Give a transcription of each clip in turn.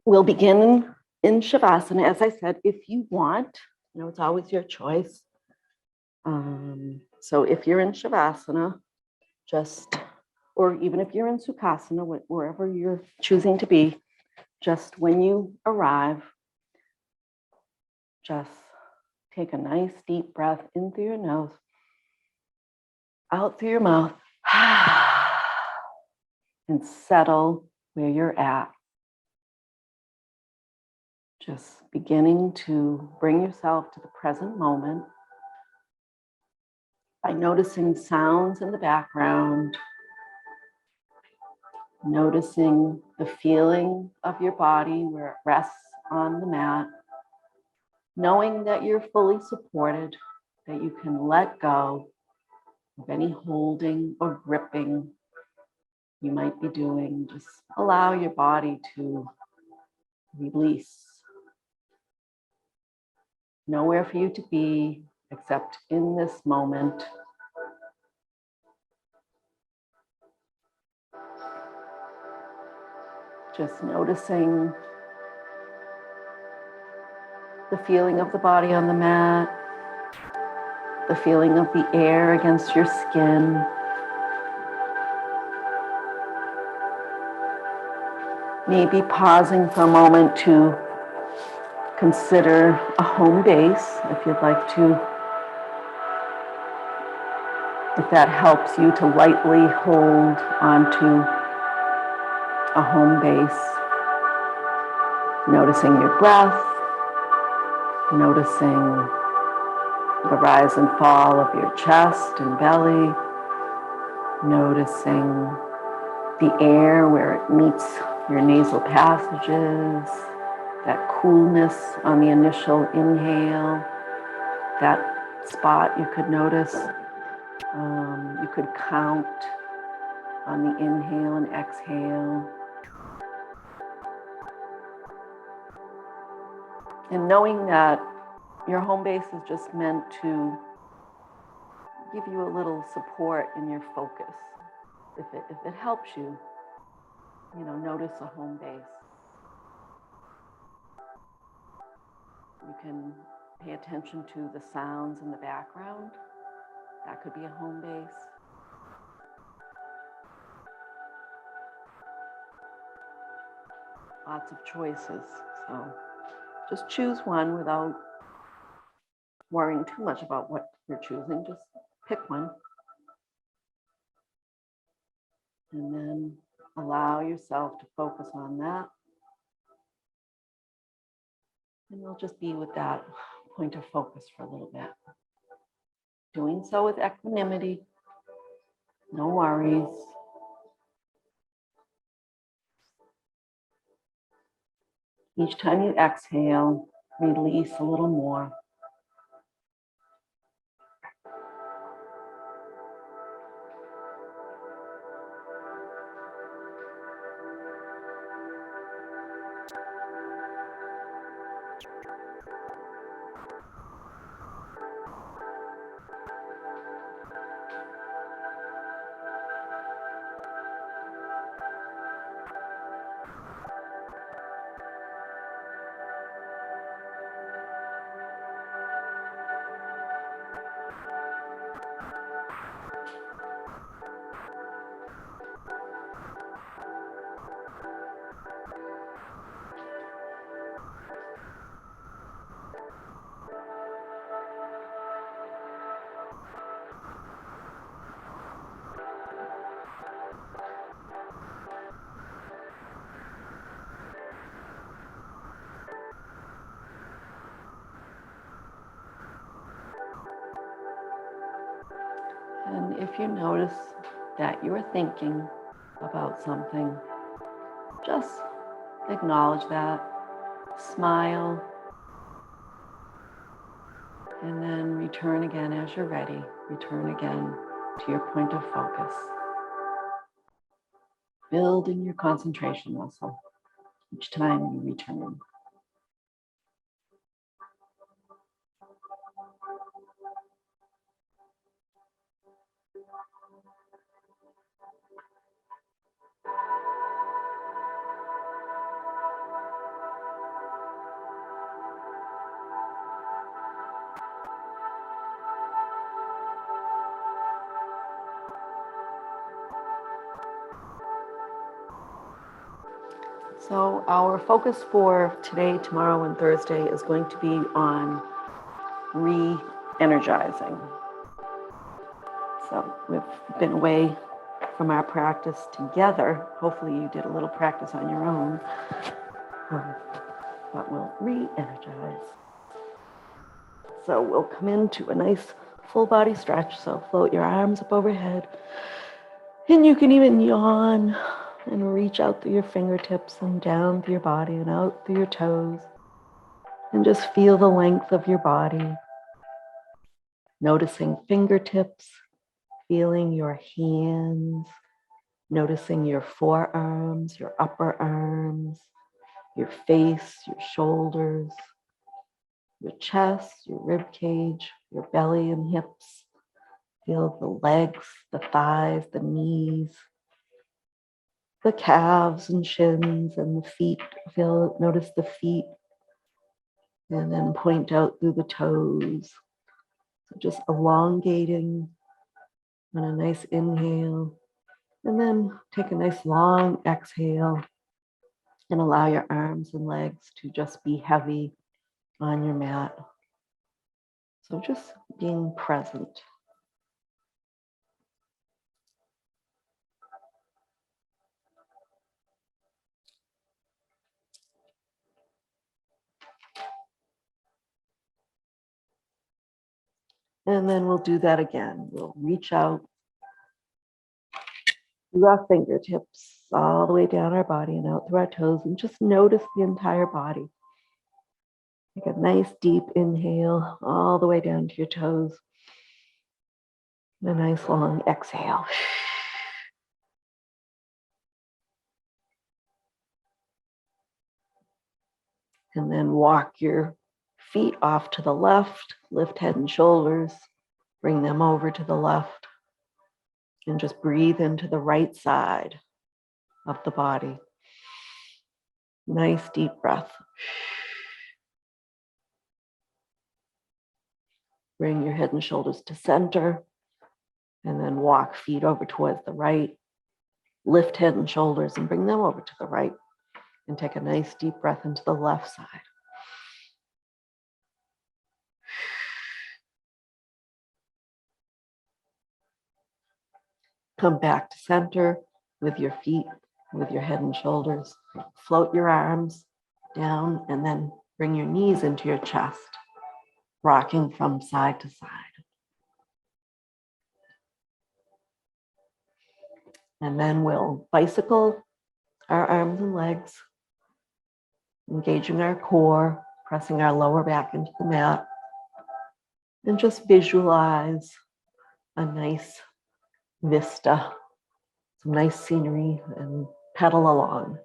We'll begin in Shavasana, as I said, if you want. It's always your choice. So if you're in Shavasana, or even if you're in Sukhasana, wherever you're choosing to be, just when you arrive, just take a nice deep breath in through your nose, out through your mouth, and settle where you're at. Just beginning to bring yourself to the present moment by noticing sounds in the background, noticing the feeling of your body where it rests on the mat, knowing that you're fully supported, that you can let go of any holding or gripping you might be doing. Just allow your body to release. Nowhere for you to be except in this moment. Just noticing the feeling of the body on the mat, the feeling of the air against your skin. Maybe pausing for a moment to consider a home base, if you'd like to, if that helps you to lightly hold onto a home base. Noticing your breath, noticing the rise and fall of your chest and belly, noticing the air where it meets your nasal passages, that coolness on the initial inhale, that spot you could notice. You could count on the inhale and exhale. And knowing that your home base is just meant to give you a little support in your focus. If it helps you, notice a home base. You can pay attention to the sounds in the background. That could be a home base. Lots of choices. So just choose one without worrying too much about what you're choosing. Just pick one. And then allow yourself to focus on that. And you'll just be with that point of focus for a little bit. Doing so with equanimity, no worries. Each time you exhale, release a little more. And if you notice that you're thinking about something, just acknowledge that, smile, and then return again as you're ready. Return again to your point of focus. Building your concentration muscle. each time you return. So our focus for today, tomorrow, and Thursday is going to be on re-energizing. So we've been away from our practice together. Hopefully you did a little practice on your own, but we'll re-energize. So we'll come into a nice full body stretch. So float your arms up overhead, and you can even yawn and reach out through your fingertips and down through your body and out through your toes. And just feel the length of your body. Noticing fingertips, feeling your hands, noticing your forearms, your upper arms, your face, your shoulders, your chest, your rib cage, your belly and hips. Feel the legs, the thighs, the knees, the calves and shins and the feet. Notice the feet, and then point out through the toes. So just elongating on a nice inhale, and then take a nice long exhale and allow your arms and legs to just be heavy on your mat. So just being present. And then we'll do that again. We'll reach out through our fingertips all the way down our body and out through our toes, and just notice the entire body. Take a nice deep inhale all the way down to your toes. And a nice long exhale. And then walk your feet off to the left, lift head and shoulders, bring them over to the left, and just breathe into the right side of the body. Nice deep breath. Bring your head and shoulders to center, and then walk feet over towards the right. Lift head and shoulders and bring them over to the right, and take a nice deep breath into the left side. Come back to center with your feet, with your head and shoulders. Float your arms down, and then bring your knees into your chest, rocking from side to side. And then we'll bicycle our arms and legs, engaging our core, pressing our lower back into the mat, and just visualize a nice vista, some nice scenery, and pedal along.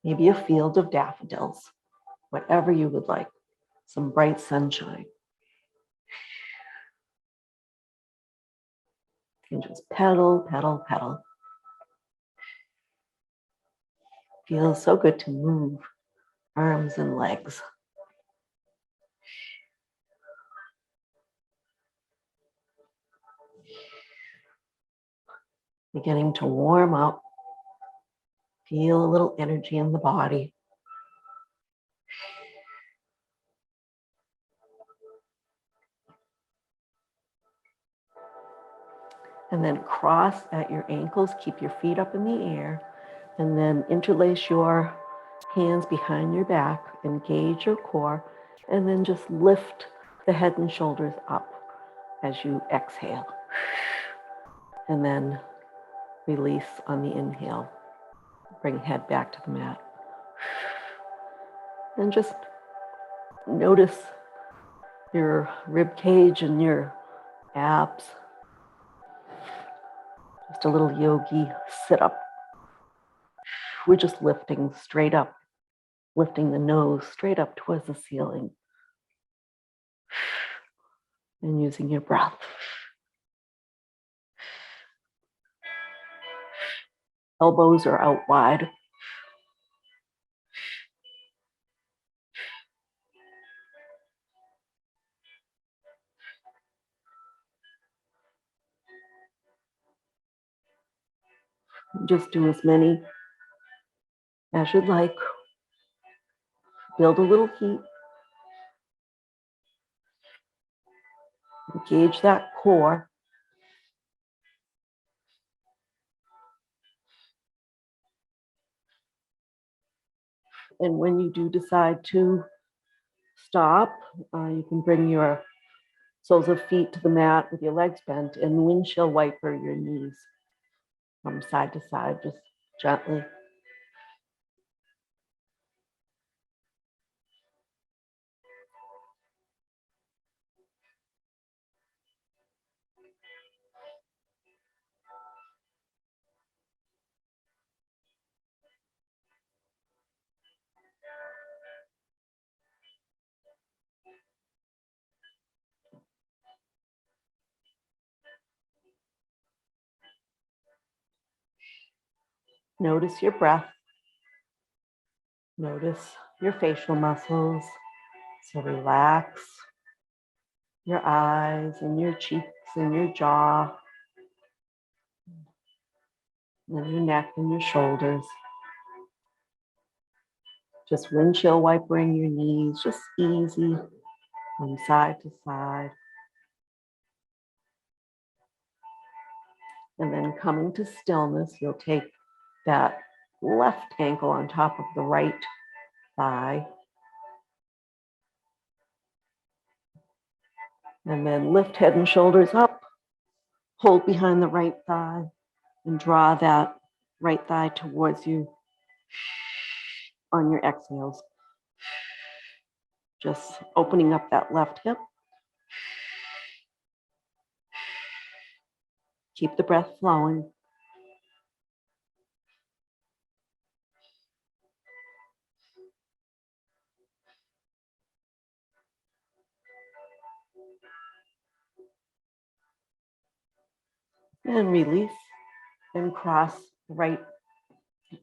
Maybe a field of daffodils, whatever you would like, some bright sunshine. And just pedal, pedal, pedal. Feels so good to move arms and legs. Beginning to warm up. Feel a little energy in the body. And then cross at your ankles, keep your feet up in the air, and then interlace your hands behind your back, engage your core, and then just lift the head and shoulders up as you exhale. And then release on the inhale. Bring head back to the mat. And just notice your rib cage and your abs. Just a little yogi sit up We're just lifting straight up, lifting the nose straight up towards the ceiling. And using your breath. Elbows are out wide. Just do as many as you'd like. Build a little heat. Engage that core. And when you do decide to stop, you can bring your soles of feet to the mat with your legs bent and windshield wiper your knees from side to side, just gently. Notice your breath. Notice your facial muscles. So relax your eyes and your cheeks and your jaw, and your neck and your shoulders. Just windshield wipering your knees, just easy from side to side. And then coming to stillness, you'll take that left ankle on top of the right thigh. And then lift head and shoulders up, hold behind the right thigh, and draw that right thigh towards you on your exhales. Just opening up that left hip. Keep the breath flowing. And release and cross the right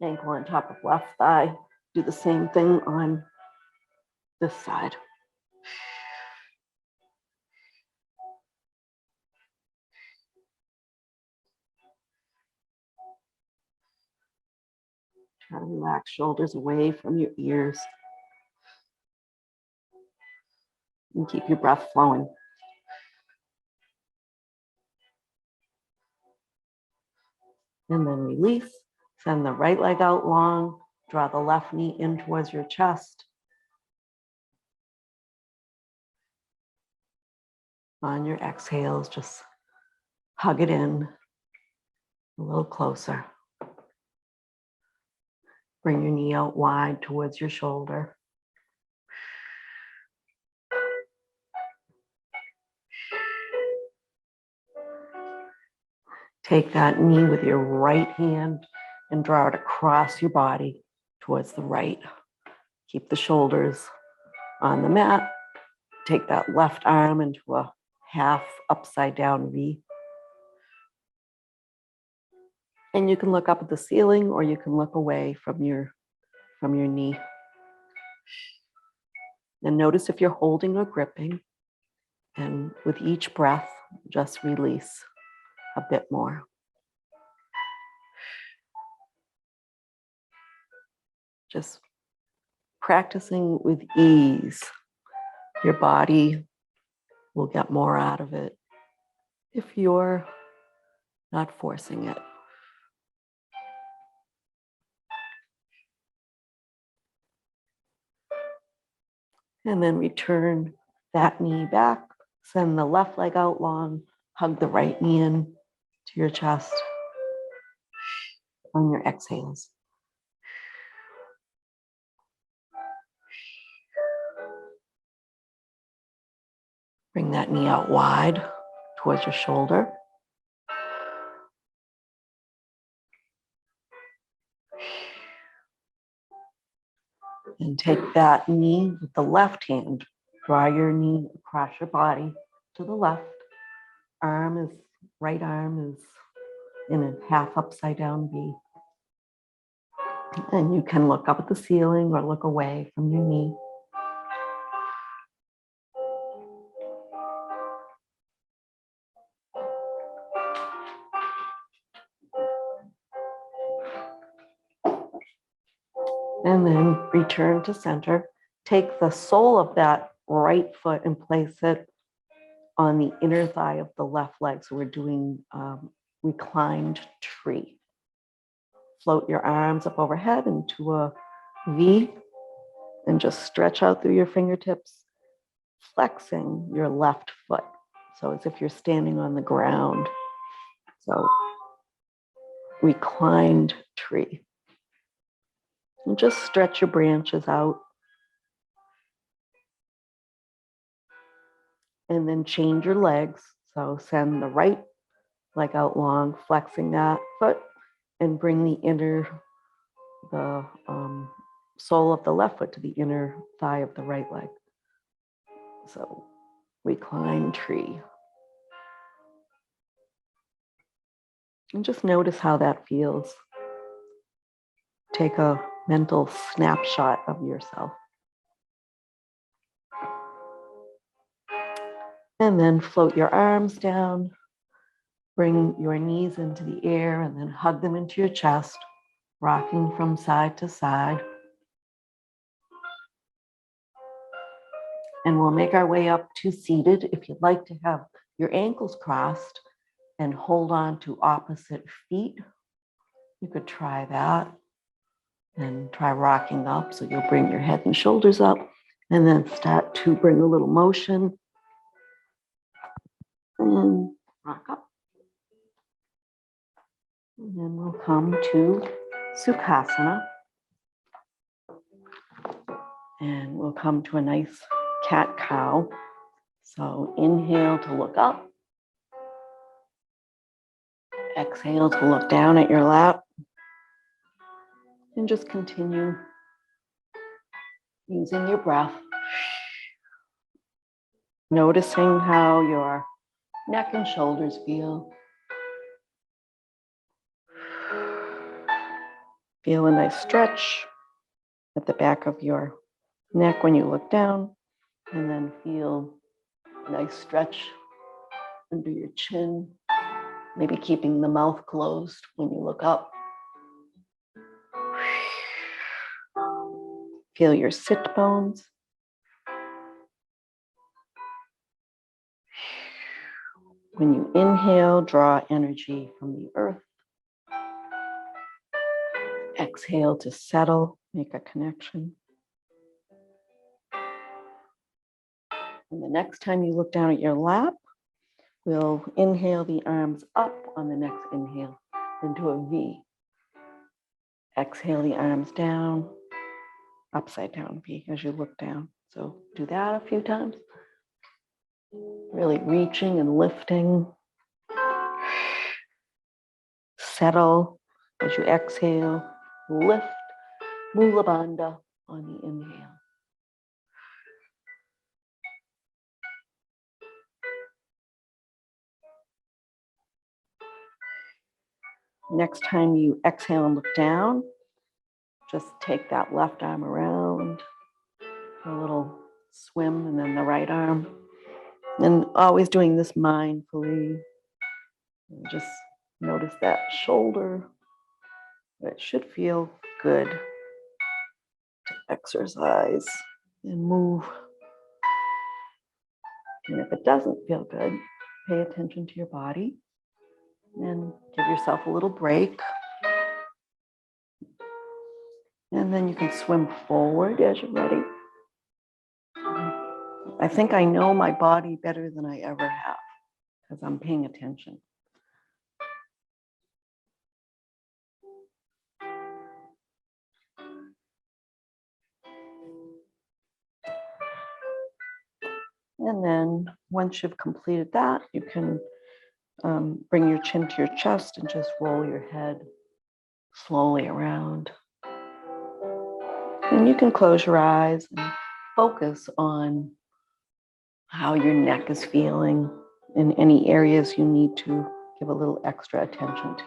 ankle on top of left thigh. Do the same thing on this side. Try to relax shoulders away from your ears. And keep your breath flowing. And then release. Send the right leg out long. Draw the left knee in towards your chest. On your exhales, just hug it in a little closer. Bring your knee out wide towards your shoulder. Take that knee with your right hand and draw it across your body towards the right. Keep the shoulders on the mat. Take that left arm into a half upside down V. And you can look up at the ceiling or you can look away from your knee. And notice if you're holding or gripping. And with each breath, just release a bit more. Just practicing with ease. Your body will get more out of it if you're not forcing it. And then return that knee back. Send the left leg out long. Hug the right knee in to your chest on your exhales. Bring that knee out wide towards your shoulder. And take that knee with the left hand. Draw your knee across your body to the left. Right arm is in a half upside down V. And you can look up at the ceiling or look away from your knee. And then return to center. Take the sole of that right foot and place it on the inner thigh of the left leg. So we're doing reclined tree. Float your arms up overhead into a V and just stretch out through your fingertips, flexing your left foot. So as if you're standing on the ground. So reclined tree. And just stretch your branches out. And then change your legs. So send the right leg out long, flexing that foot, and bring the sole of the left foot to the inner thigh of the right leg. So recline tree. And just notice how that feels. Take a mental snapshot of yourself. And then float your arms down. Bring your knees into the air and then hug them into your chest, rocking from side to side. And we'll make our way up to seated. If you'd like to have your ankles crossed and hold on to opposite feet, you could try that and try rocking up. So you'll bring your head and shoulders up and then start to bring a little motion and rock up. And then we'll come to Sukhasana. And we'll come to a nice cat-cow. So inhale to look up. Exhale to look down at your lap. And just continue using your breath. Noticing how your neck and shoulders feel. Feel a nice stretch at the back of your neck when you look down, and then feel a nice stretch under your chin, maybe keeping the mouth closed when you look up. Feel your sit bones. When you inhale, draw energy from the earth. Exhale to settle, make a connection. And the next time you look down at your lap, we'll inhale the arms up on the next inhale into a V. Exhale the arms down, upside down V as you look down. So do that a few times. Really reaching and lifting. Settle as you exhale. Lift, Mula Bandha on the inhale. Next time you exhale and look down, just take that left arm around, a little swim, and then the right arm. And always doing this mindfully. And just notice that shoulder. It should feel good to exercise and move. And if it doesn't feel good, pay attention to your body and give yourself a little break. And then you can swim forward as you're ready. I think I know my body better than I ever have because I'm paying attention. And then once you've completed that, you can bring your chin to your chest and just roll your head slowly around. And you can close your eyes and focus on how your neck is feeling in any areas you need to give a little extra attention to.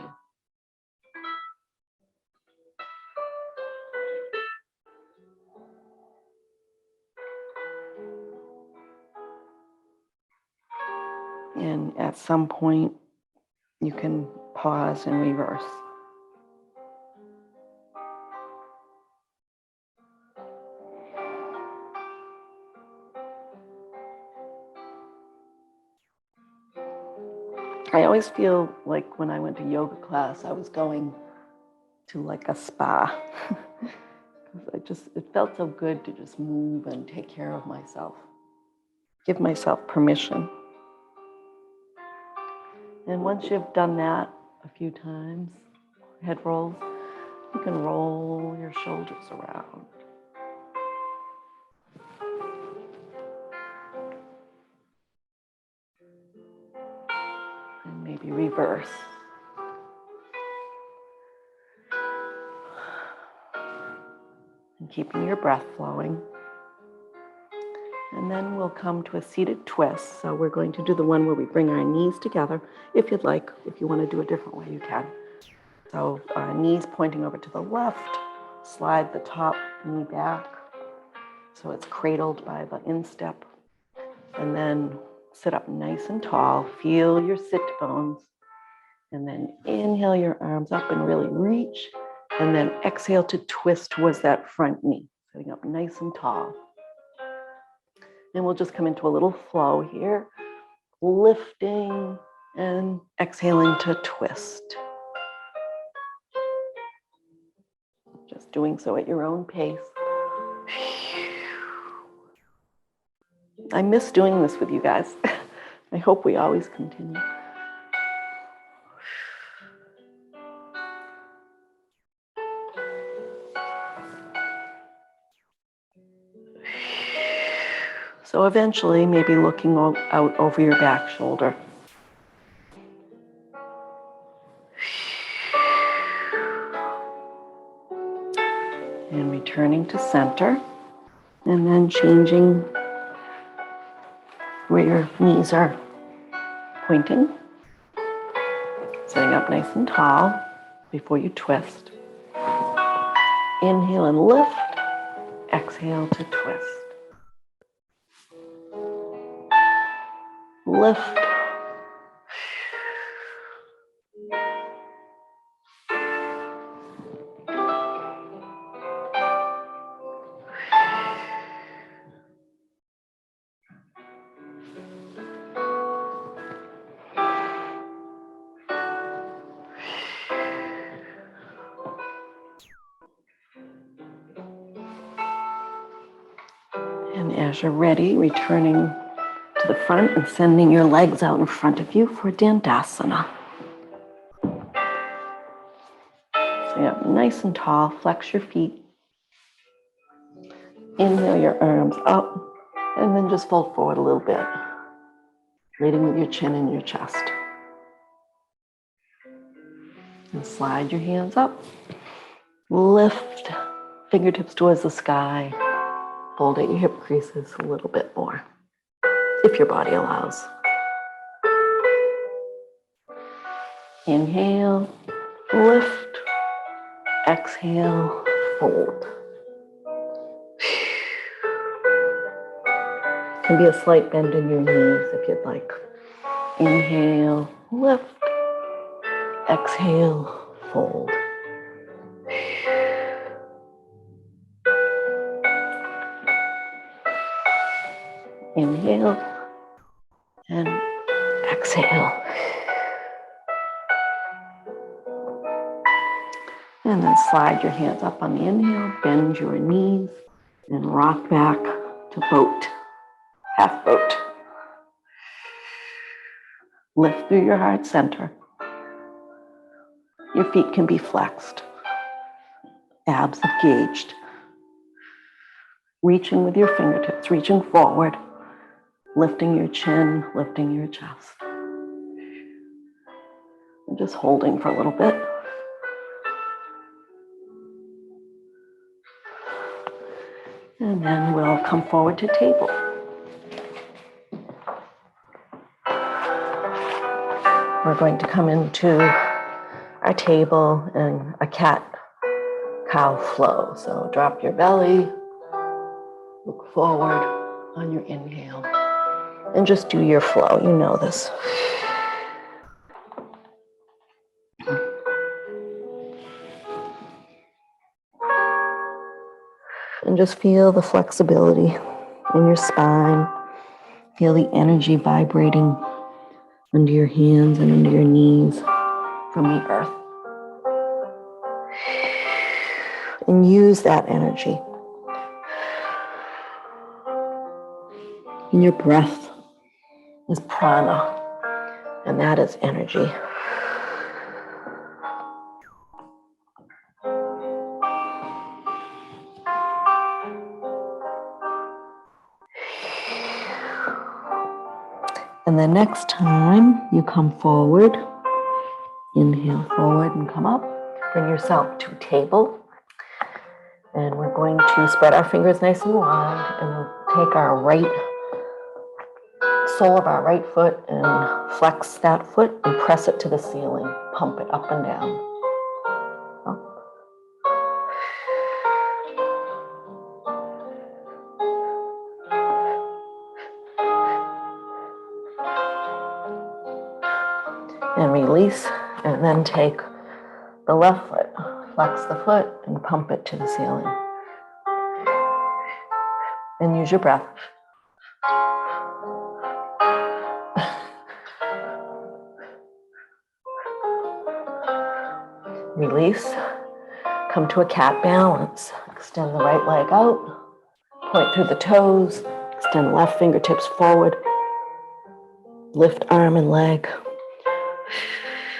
And at some point, you can pause and reverse. I always feel like when I went to yoga class, I was going to like a spa. It felt so good to just move and take care of myself. Give myself permission. And once you've done that a few times, head rolls, you can roll your shoulders around. And maybe reverse. And keeping your breath flowing. And then we'll come to a seated twist. So we're going to do the one where we bring our knees together. If you'd like, if you want to do a different way, you can. So knees pointing over to the left, slide the top knee back. So it's cradled by the instep. And then sit up nice and tall. Feel your sit bones. And then inhale your arms up and really reach. And then exhale to twist towards that front knee. Sitting up nice and tall. And we'll just come into a little flow here. Lifting and exhaling to twist. Just doing so at your own pace. I miss doing this with you guys. I hope we always continue. So eventually, maybe looking out over your back shoulder. And returning to center. And then changing where your knees are pointing. Sitting up nice and tall before you twist. Inhale and lift. Exhale to twist. Lift. And as you're ready, returning to the front and sending your legs out in front of you for Dandasana. So you're up nice and tall, flex your feet. Inhale your arms up, and then just fold forward a little bit, leading with your chin in your chest. And slide your hands up. Lift fingertips towards the sky. Fold at your hip creases a little bit more, if your body allows. Inhale, lift, exhale, fold. Can be a slight bend in your knees if you'd like. Inhale, lift, exhale, fold. Inhale and exhale. And then slide your hands up on the inhale, bend your knees, and rock back to boat, half boat. Lift through your heart center. Your feet can be flexed, abs engaged. Reaching with your fingertips, reaching forward, lifting your chin, lifting your chest. And just holding for a little bit. And then we'll come forward to table. We're going to come into our table in a cat-cow flow. So drop your belly, look forward on your inhale, and just do your flow. You know this. And just feel the flexibility in your spine. Feel the energy vibrating under your hands and under your knees from the earth. And use that energy. And your breath is prana, and that is energy. And the next time you come forward, inhale forward and come up. Bring yourself to table. And we're going to spread our fingers nice and wide, and we'll take our right sole of our right foot and flex that foot and press it to the ceiling. Pump it up and down. Up. And release, and then take the left foot, flex the foot, and pump it to the ceiling. And use your breath. Release, come to a cat balance. Extend the right leg out, point through the toes, extend left fingertips forward, lift arm and leg,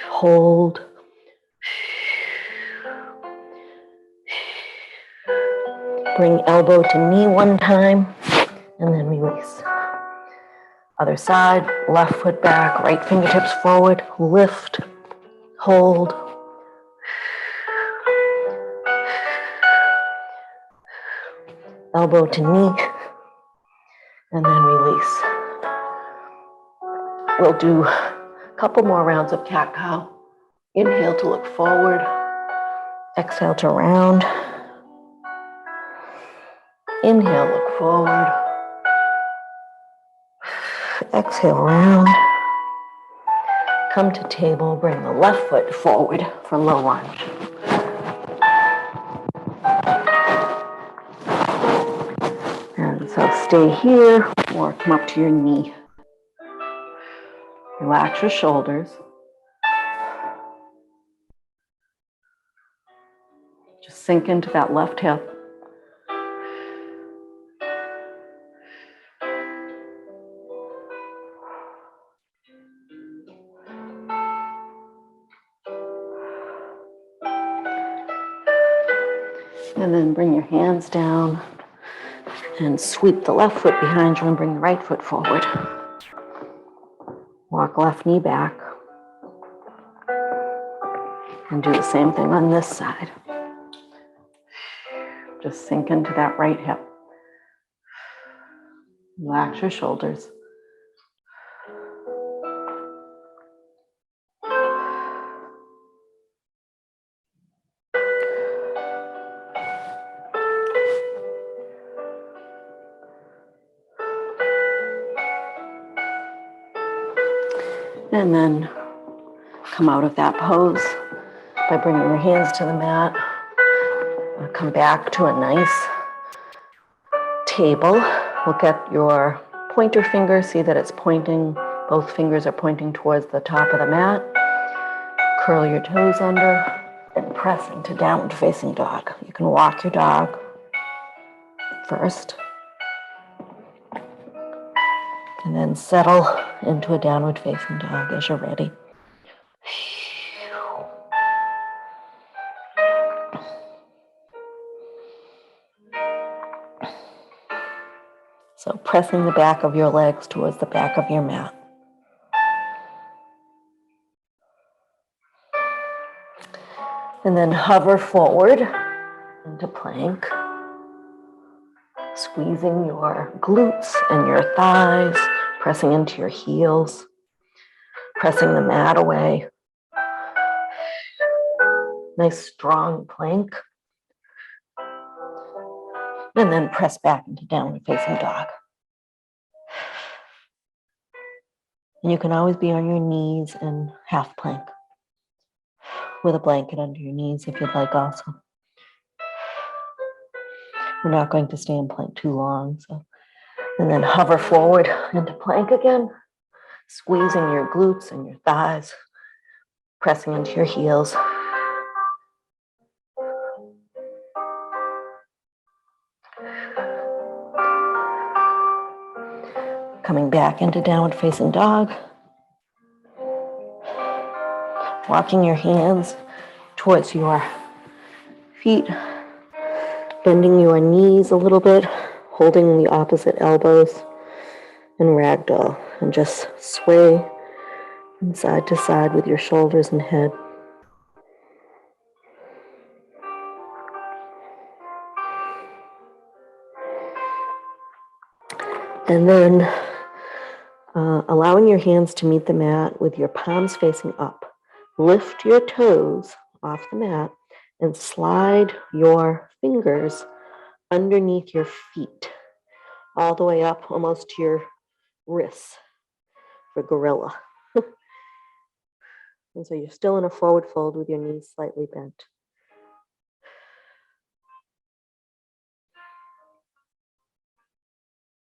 hold. Bring elbow to knee one time, and then release. Other side, left foot back, right fingertips forward, lift, hold. Elbow to knee, and then release. We'll do a couple more rounds of cat-cow. Inhale to look forward, exhale to round. Inhale, look forward. Exhale, round. Come to table, bring the left foot forward for low lunge. And so stay here or come up to your knee. Relax your shoulders. Just sink into that left hip. And then bring your hands down and sweep the left foot behind you and bring the right foot forward. Walk left knee back. And do the same thing on this side. Just sink into that right hip. Relax your shoulders. And then come out of that pose by bringing your hands to the mat. Come back to a nice table. Look at your pointer finger. See that it's pointing, both fingers are pointing towards the top of the mat. Curl your toes under and press into downward facing dog. You can walk your dog first. And then settle into a downward facing dog as you're ready. So pressing the back of your legs towards the back of your mat. And then hover forward into plank. Squeezing your glutes and your thighs, pressing into your heels, pressing the mat away. Nice strong plank. And then press back into downward facing dog. And you can always be on your knees in half plank with a blanket under your knees if you'd like also. We're not going to stay in plank too long. And then hover forward into plank again, squeezing your glutes and your thighs, pressing into your heels. Coming back into downward facing dog. Walking your hands towards your feet, bending your knees a little bit, holding the opposite elbows, and ragdoll, and just sway from side to side with your shoulders and head. And then allowing your hands to meet the mat with your palms facing up. Lift your toes off the mat and slide your fingers underneath your feet, all the way up almost to your wrists for gorilla. And so you're still in a forward fold with your knees slightly bent.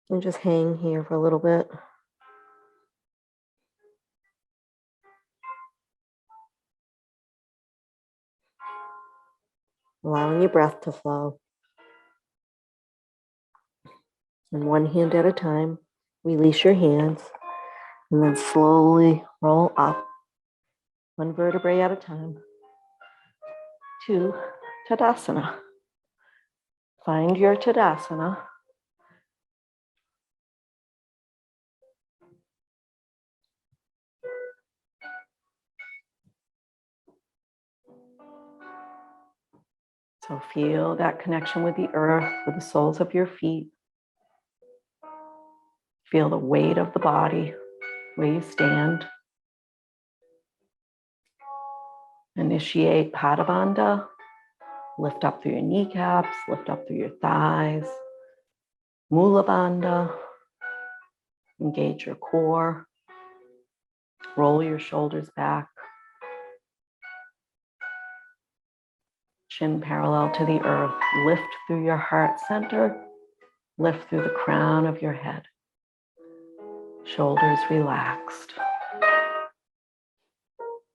And just hang here for a little bit. Allowing your breath to flow. And one hand at a time, release your hands, and then slowly roll up, one vertebrae at a time, to Tadasana. Find your Tadasana. So feel that connection with the earth, with the soles of your feet. Feel the weight of the body where you stand. Initiate Padabandha. Lift up through your kneecaps, lift up through your thighs. Mula Bandha. Engage your core. Roll your shoulders back. Chin parallel to the earth. Lift through your heart center. Lift through the crown of your head. Shoulders relaxed.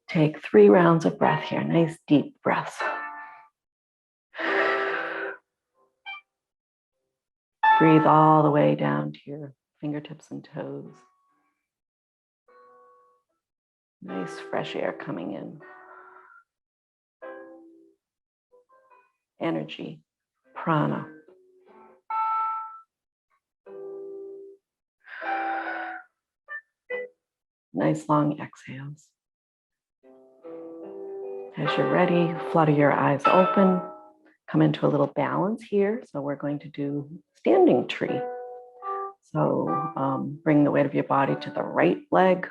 Take 3 rounds of breath here. Nice deep breaths. Breathe all the way down to your fingertips and toes. Nice fresh air coming in. Energy, prana. Nice long exhales. As you're ready, flutter your eyes open. Come into a little balance here. So we're going to do standing tree. So bring the weight of your body to the right leg.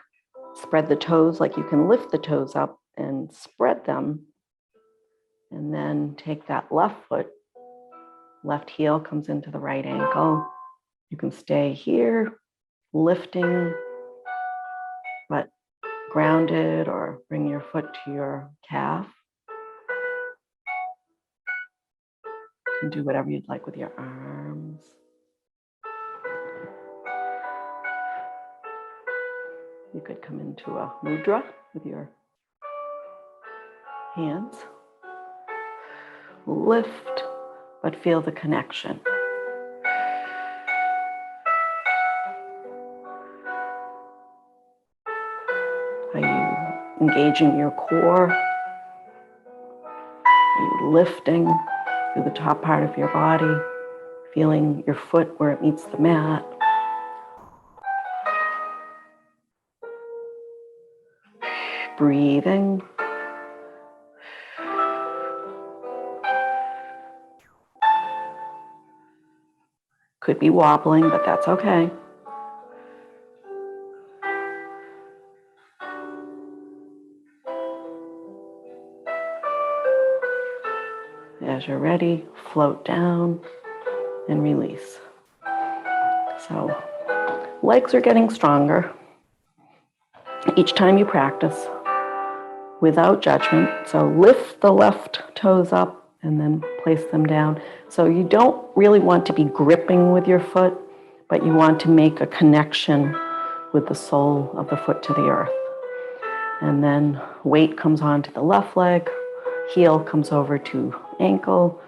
Spread the toes like you can lift the toes up and spread them. And then take that left foot. Left heel comes into the right ankle. You can stay here, lifting, but grounded, or bring your foot to your calf. You can do whatever you'd like with your arms. You could come into a mudra with your hands. Lift, but feel the connection. Are you engaging your core? Are you lifting through the top part of your body, feeling your foot where it meets the mat? Breathing. Could be wobbling, but that's okay. As you're ready, float down and release. So, legs are getting stronger each time you practice without judgment. So lift the left toes up and then place them down. So you don't really want to be gripping with your foot, but you want to make a connection with the sole of the foot to the earth. And then weight comes onto the left leg, heel comes over to ankle,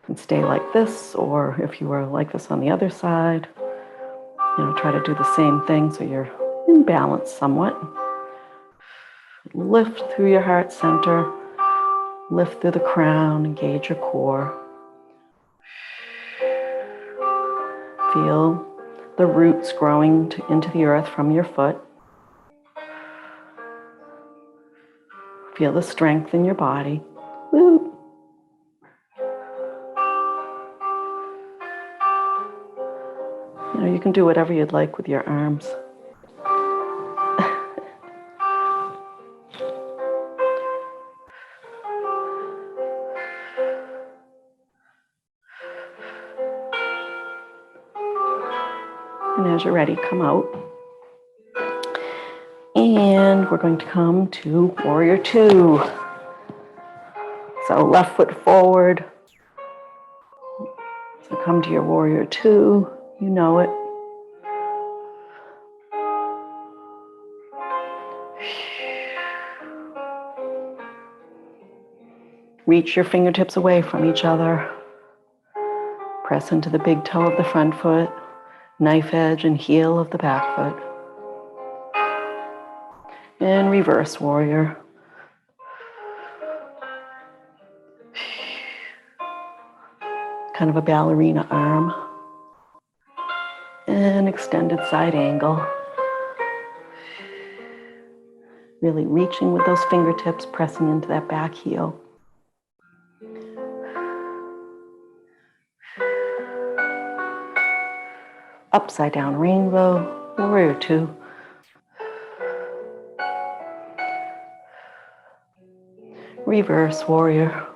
and stay like this, or if you were like this on the other side, try to do the same thing so you're in balance somewhat. Lift through your heart center, lift through the crown, engage your core. Feel the roots growing into the earth from your foot. Feel the strength in your body. Woo. You can do whatever you'd like with your arms. And as you're ready, come out. And we're going to come to Warrior Two. So left foot forward. So come to your Warrior Two. You know it. Reach your fingertips away from each other. Press into the big toe of the front foot, knife edge and heel of the back foot. And reverse warrior. Kind of a ballerina arm. And extended side angle. Really reaching with those fingertips, pressing into that back heel. Upside down rainbow, Warrior Two. Reverse warrior.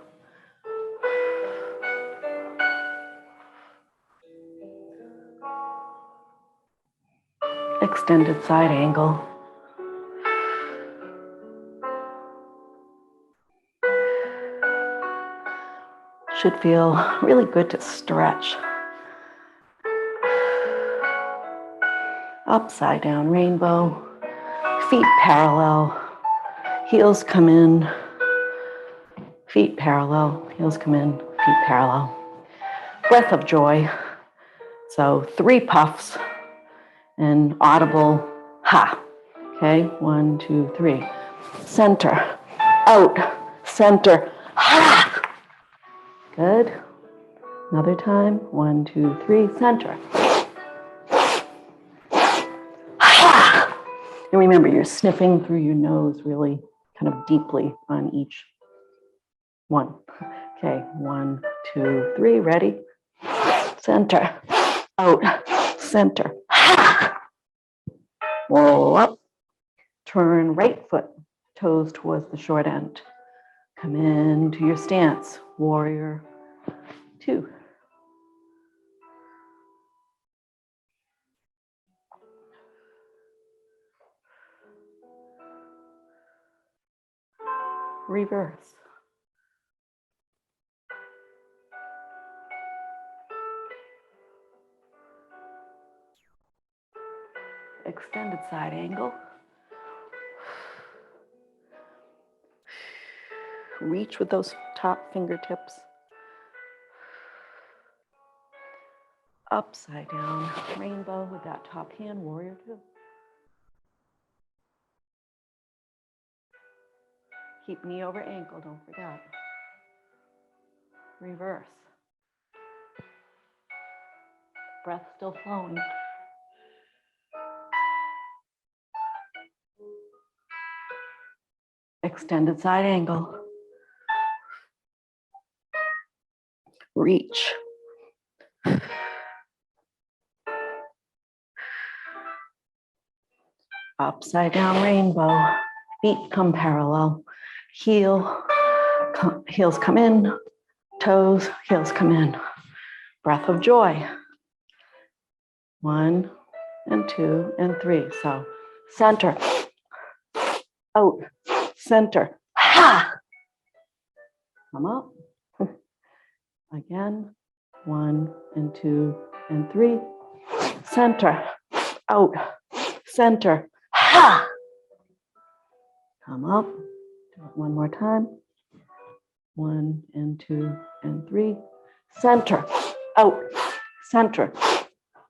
Extended side angle. Should feel really good to stretch. Upside down rainbow, feet parallel, heels come in, feet parallel, heels come in, feet parallel. Breath of joy. So 3 puffs and audible ha. Okay, 1, 2, 3. Center, out, center, ha. Good. Another time, 1, 2, 3, center. And remember, you're sniffing through your nose really kind of deeply on each one. Okay, 1, 2, 3, ready? Center, out, center. Roll up, turn right foot, toes towards the short end. Come into your stance, Warrior Two. Reverse. Extended side angle. Reach with those top fingertips. Upside down rainbow with that top hand, Warrior Two. Keep knee over ankle, don't forget. Reverse. Breath still flowing. Extended side angle. Reach. upside down rainbow. Feet come parallel. Heels come in, toes, heels come in. Breath of joy. 1 and 2 and 3. So center, out, center. Ha! Come up. Again. 1 and 2 and 3. Center, out, center. Ha! Come up. Do it one more time. 1 and 2 and 3. Center, out, center.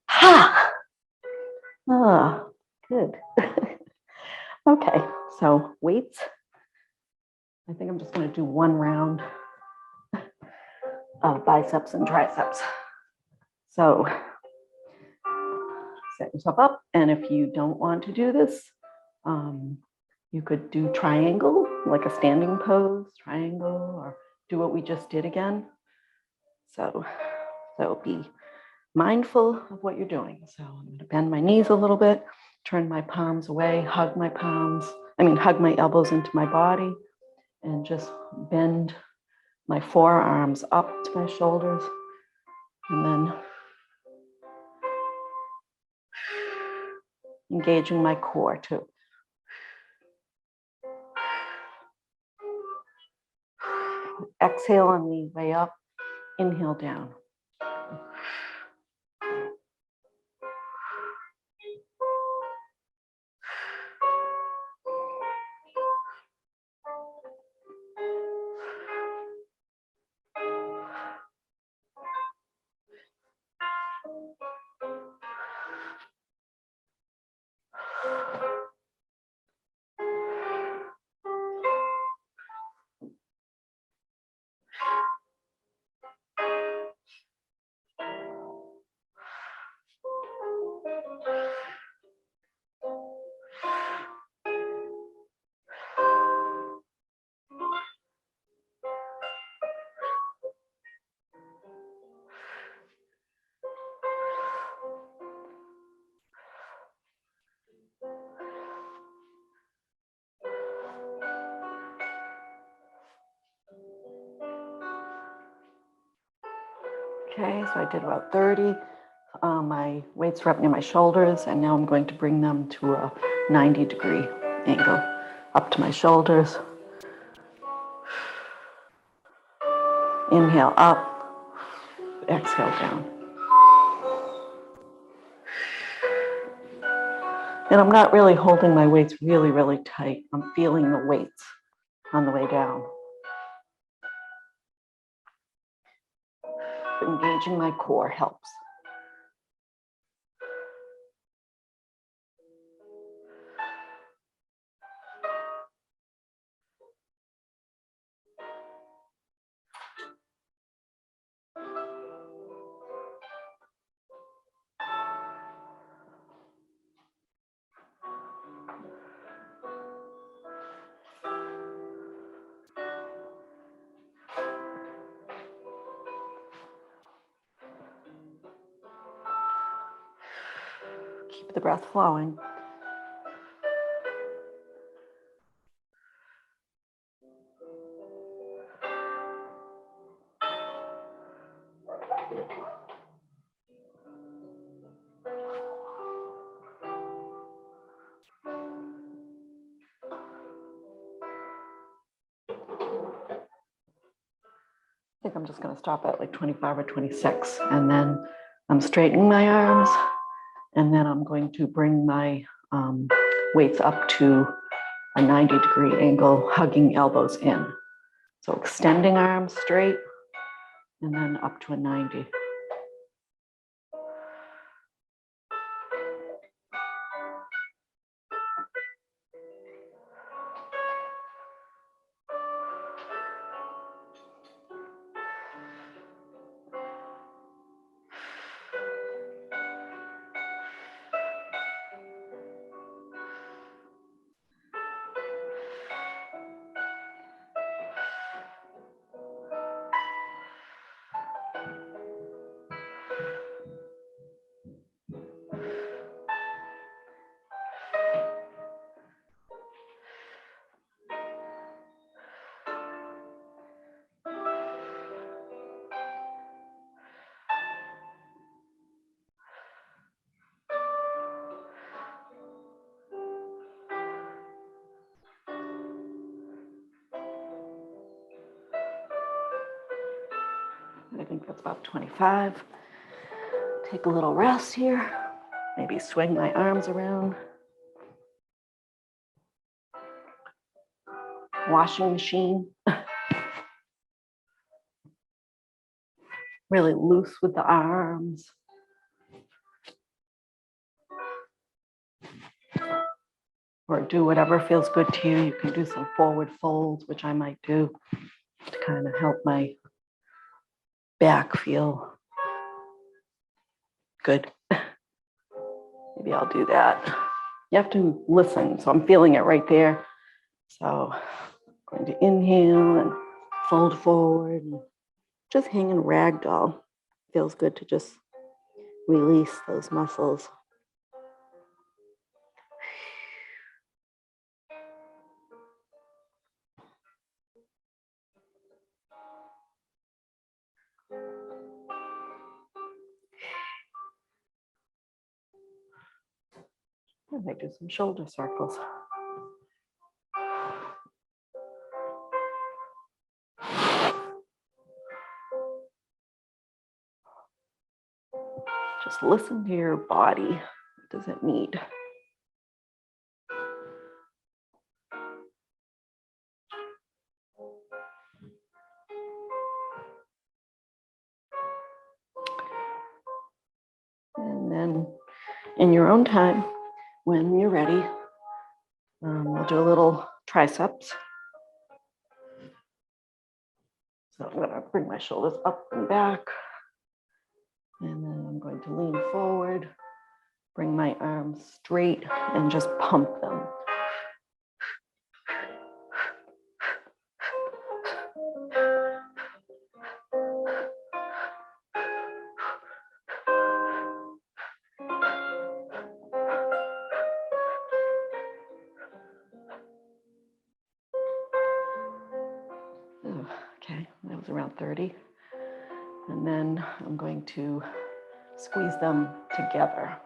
Ha! Ah, good. Okay, so weights. I think I'm just going to do one round of biceps and triceps. So set yourself up, and if you don't want to do this, you could do triangle, like a standing pose, triangle, or do what we just did again. So be mindful of what you're doing. So I'm going to bend my knees a little bit, turn my palms away, hug my elbows into my body, and just bend my forearms up to my shoulders, and then engaging my core too. Exhale on the way up, inhale down. Okay, so I did about 30. My weights are up near my shoulders, and now I'm going to bring them to a 90-degree angle up to my shoulders. Inhale up, exhale down. And I'm not really holding my weights really, really tight. I'm feeling the weights on the way down. Engaging my core helps. Keep the breath flowing. I think I'm just going to stop at like 25 or 26, and then I'm straightening my arms, and then I'm going to bring my weights up to a 90-degree angle, hugging elbows in. So extending arms straight, and then up to a 90. think that's about 25. Take a little rest here. Maybe swing my arms around. Washing machine. Really loose with the arms. Or do whatever feels good to you. You can do some forward folds, which I might do to kind of help my back feel good. Maybe I'll do that. You have to listen. So I'm feeling it right there. So I'm going to inhale and fold forward and just hang in ragdoll. Feels good to just release those muscles. I might do some shoulder circles. Just listen to your body. What does it need? And then in your own time, when you're ready, we'll do a little triceps. So I'm going to bring my shoulders up and back. And then I'm going to lean forward, bring my arms straight, and just pump them. Okay, that was around 30. And then I'm going to squeeze them together.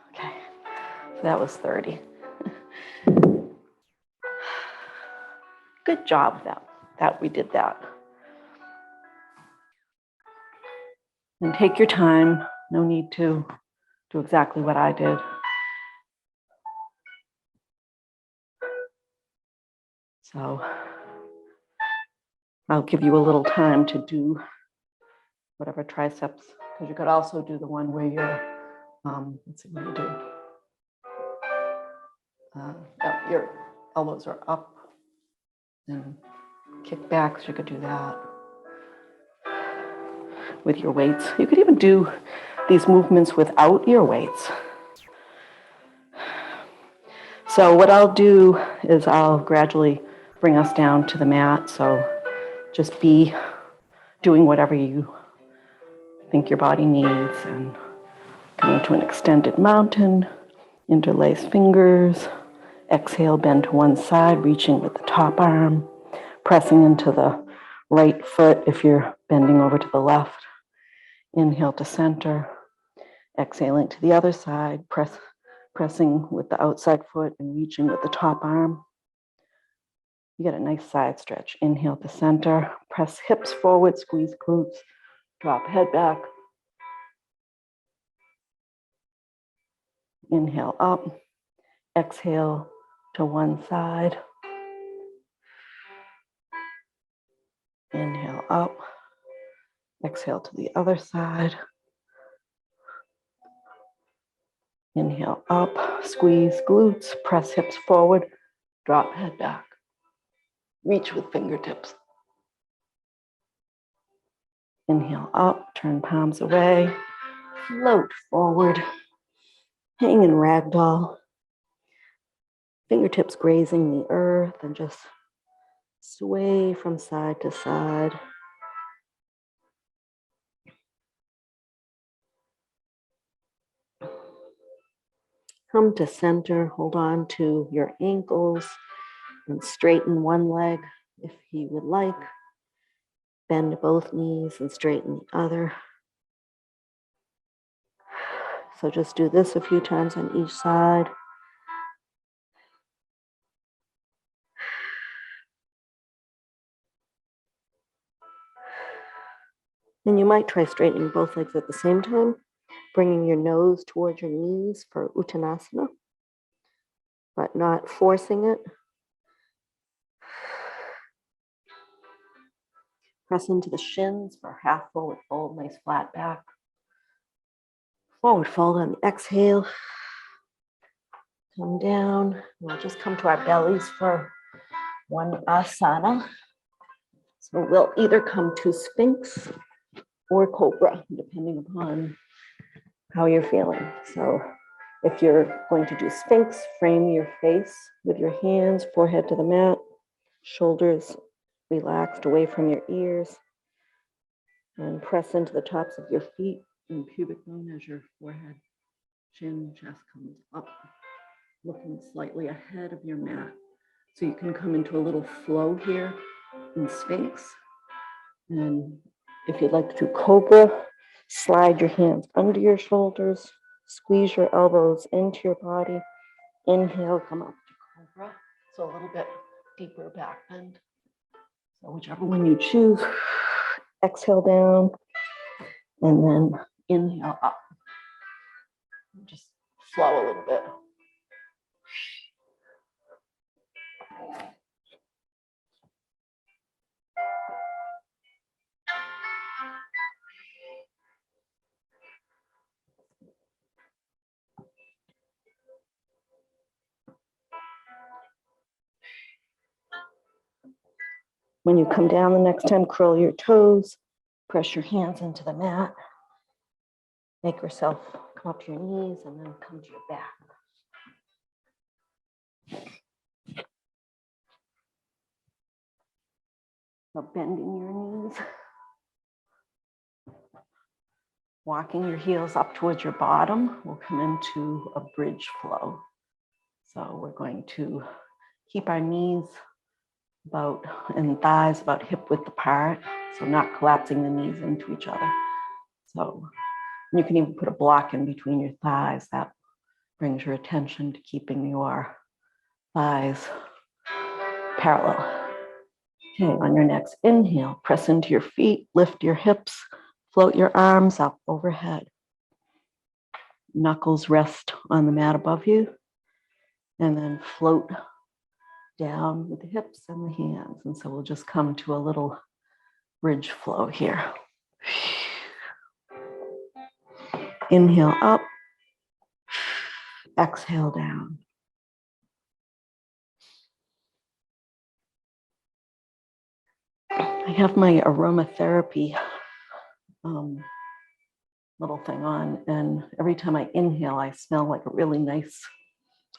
Okay, so that was 30. Good job that we did that. And take your time. No need to do exactly what I did. So I'll give you a little time to do whatever triceps, because you could also do the one where you're, let's see what you do. Your elbows are up and kick back, so you could do that with your weights. You could even do these movements without your weights. So what I'll do is I'll gradually bring us down to the mat. So just be doing whatever you think your body needs, and come into an extended mountain, interlace fingers, exhale, bend to one side, reaching with the top arm, pressing into the right foot if you're bending over to the left. Inhale to center, exhaling to the other side, pressing with the outside foot and reaching with the top arm. You get a nice side stretch. Inhale to center, press hips forward, squeeze glutes, drop head back. Inhale up, exhale to one side. Inhale up, exhale to the other side. Inhale up, squeeze glutes, press hips forward, drop head back. Reach with fingertips. Inhale up, turn palms away, float forward, hang in ragdoll. Fingertips grazing the earth and just sway from side to side. Come to center, hold on to your ankles and straighten one leg, If you would like, bend both knees and straighten the other. So just do this a few times on each side. And you might try straightening both legs at the same time, bringing your nose towards your knees for Uttanasana, but not forcing it. Press into the shins for half forward fold, nice flat back. Forward fold on the exhale. Come down. We'll just come to our bellies for one asana. So we'll either come to Sphinx or Cobra, depending upon how you're feeling. So if you're going to do Sphinx, frame your face with your hands, forehead to the mat, shoulders relaxed away from your ears, and press into the tops of your feet and pubic bone as your forehead, chin, chest comes up, looking slightly ahead of your mat. So you can come into a little flow here in Sphinx. And if you'd like to do Cobra, slide your hands under your shoulders, squeeze your elbows into your body. Inhale, come up to Cobra. So a little bit deeper back bend. So whichever one you choose, exhale down, and then inhale up. Just flow a little bit. When you come down the next time, curl your toes, press your hands into the mat, make yourself come up to your knees and then come to your back. So bending your knees, walking your heels up towards your bottom, we'll come into a bridge flow. So we're going to keep our knees and thighs about hip width apart, so not collapsing the knees into each other. So you can even put a block in between your thighs. That brings your attention to keeping your thighs parallel. Okay, on your next inhale, press into your feet, lift your hips, float your arms up overhead. Knuckles rest on the mat above you, and then float down with the hips and the hands. And so we'll just come to a little bridge flow here. Inhale up, exhale down. I have my aromatherapy little thing on, and every time I inhale, I smell like a really nice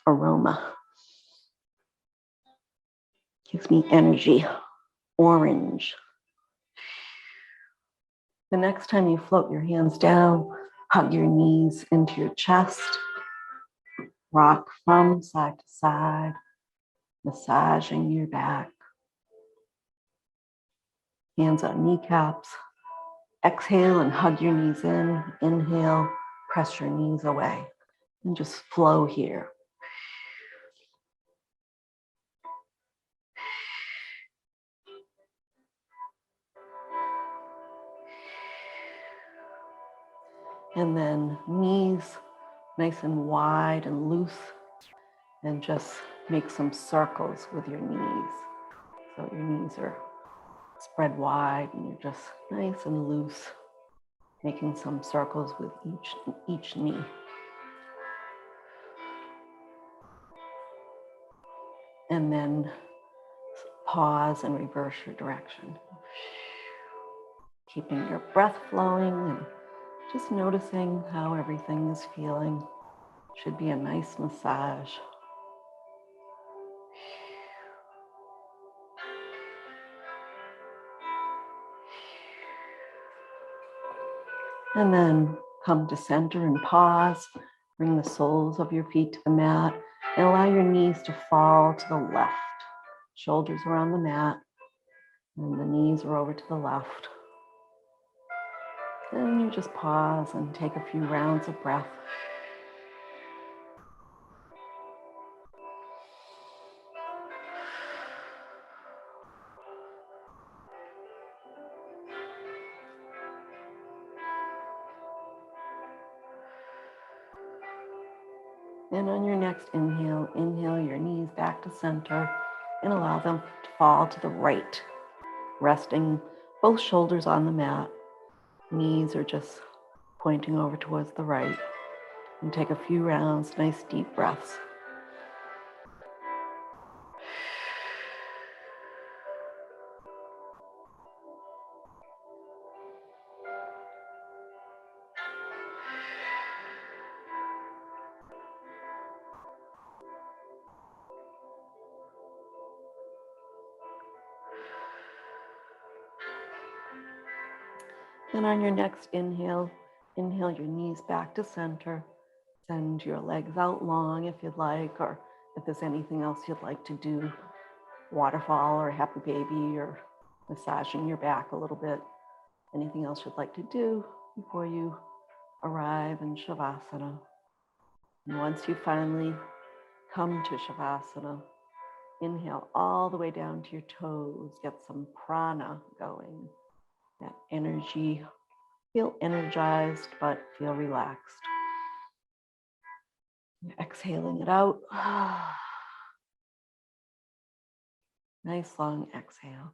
aroma. Gives me energy. Orange. The next time you float your hands down, hug your knees into your chest, rock from side to side, massaging your back. Hands on kneecaps. Exhale and hug your knees in. Inhale, press your knees away. And just flow here. And then knees nice and wide and loose. And just make some circles with your knees. So your knees are spread wide and you're just nice and loose, making some circles with each knee. And then pause and reverse your direction. Keeping your breath flowing and just noticing how everything is feeling. Should be a nice massage. And then come to center and pause. Bring the soles of your feet to the mat and allow your knees to fall to the left. Shoulders are on the mat. And the knees are over to the left. Then you just pause and take a few rounds of breath. And on your next inhale, inhale your knees back to center and allow them to fall to the right, resting both shoulders on the mat. Knees are just pointing over towards the right. And take a few rounds, nice deep breaths. And on your next inhale, inhale your knees back to center. Send your legs out long if you'd like, or if there's anything else you'd like to do, waterfall or happy baby or massaging your back a little bit. Anything else you'd like to do before you arrive in Shavasana. And once you finally come to Shavasana, inhale all the way down to your toes, get some prana going, that energy. Feel energized, but feel relaxed. Exhaling it out. Nice long exhale.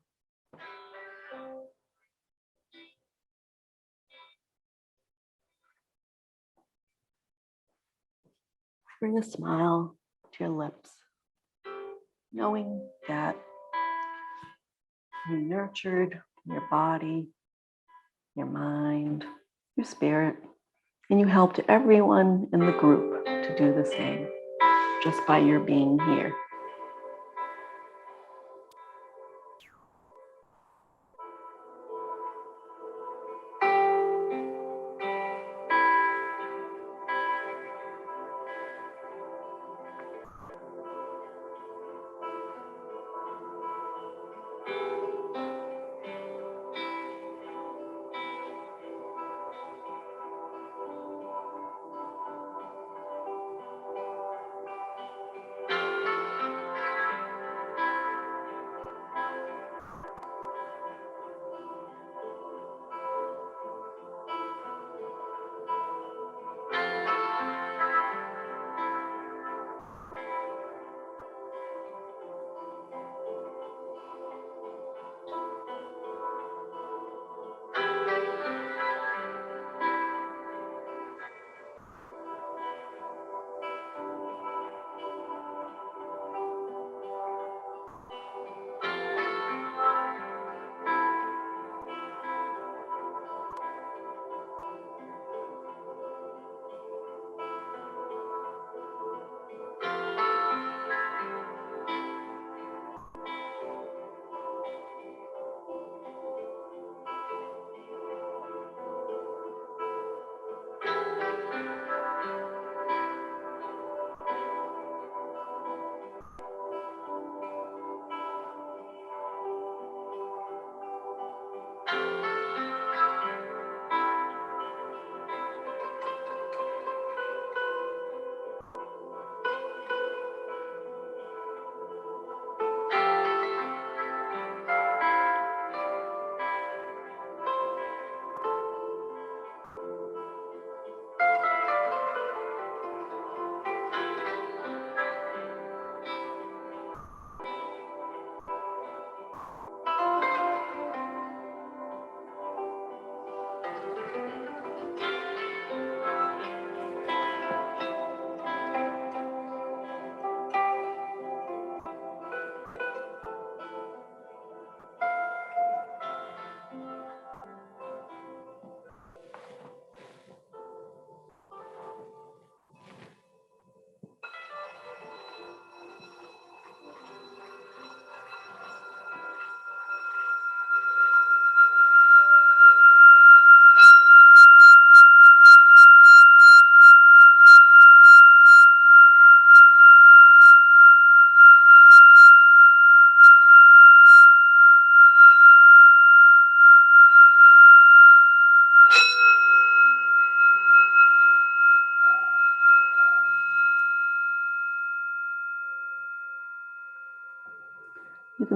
Bring a smile to your lips, knowing that you nurtured your body, your mind, your spirit, and you helped everyone in the group to do the same just by your being here.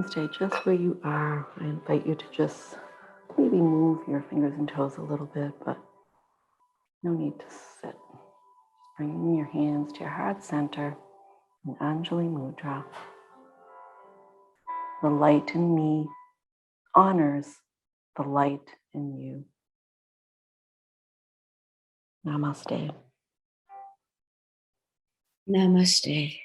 can stay just where you are. I invite you to just maybe move your fingers and toes a little bit, but no need to sit. Bringing your hands to your heart center in Anjali Mudra. The light in me honors the light in you. Namaste. Namaste.